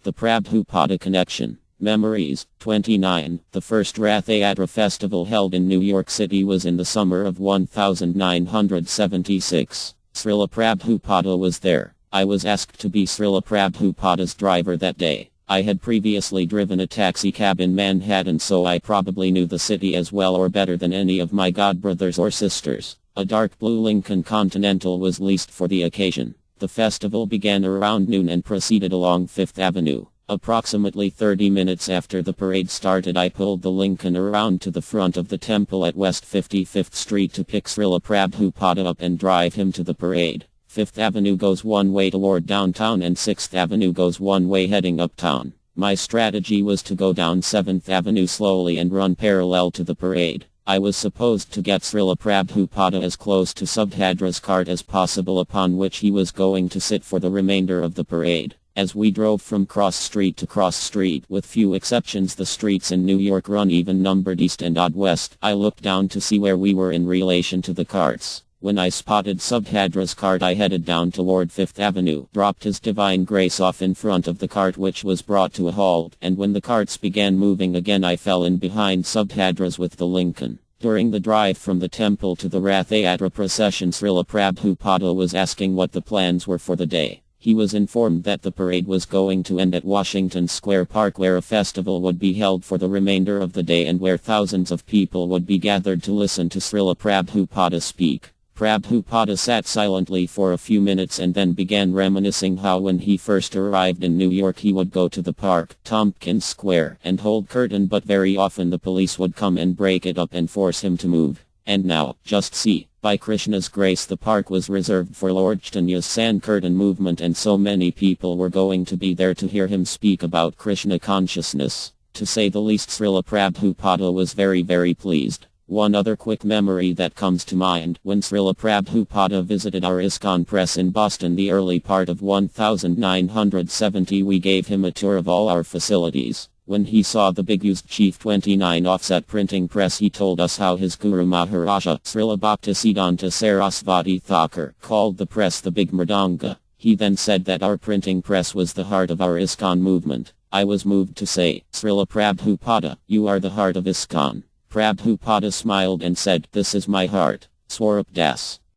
The Prabhupada Connection. Memories. 29. The first Rath Yatra festival held in New York City was in the summer of 1976. Srila Prabhupada was there. I was asked to be Srila Prabhupada's driver that day. I had previously driven a taxi cab in Manhattan, so I probably knew the city as well or better than any of my godbrothers or sisters. A dark blue Lincoln Continental was leased for the occasion. The festival began around noon and proceeded along Fifth Avenue. Approximately 30 minutes after the parade started, I pulled the Lincoln around to the front of the temple at West 55th Street to pick Srila Prabhupada up and drive him to the parade. Fifth Avenue goes one way toward downtown and 6th Avenue goes one way heading uptown. My strategy was to go down 7th Avenue slowly and run parallel to the parade. I was supposed to get Srila Prabhupada as close to Subhadra's cart as possible, upon which he was going to sit for the remainder of the parade. As we drove from cross street to cross street, with few exceptions the streets in New York run even-numbered east and odd west, I looked down to see where we were in relation to the carts. When I spotted Subhadra's cart, I headed down toward Fifth Avenue, dropped His Divine Grace off in front of the cart, which was brought to a halt, and when the carts began moving again I fell in behind Subhadra's with the Lincoln. During the drive from the temple to the Rath Yatra procession, Srila Prabhupada was asking what the plans were for the day. He was informed that the parade was going to end at Washington Square Park, where a festival would be held for the remainder of the day and where thousands of people would be gathered to listen to Srila Prabhupada speak. Prabhupada sat silently for a few minutes and then began reminiscing how when he first arrived in New York he would go to the park, Tompkins Square, and hold curtain, but very often the police would come and break it up and force him to move. And now, just see, by Krishna's grace the park was reserved for Lord Chaitanya's Sankirtan movement, and so many people were going to be there to hear him speak about Krishna consciousness. To say the least, Srila Prabhupada was very pleased. One other quick memory that comes to mind: when Srila Prabhupada visited our ISKCON press in Boston the early part of 1970, we gave him a tour of all our facilities. When he saw the big used Chief 29 offset printing press, he told us how his Guru Maharaja, Srila Bhaktisiddhanta Sarasvati Thakur, called the press the Big Mridanga. He then said that our printing press was the heart of our ISKCON movement. I was moved to say, "Srila Prabhupada, you are the heart of ISKCON." Prabhupada smiled and said, "This is my heart." Swarup Das.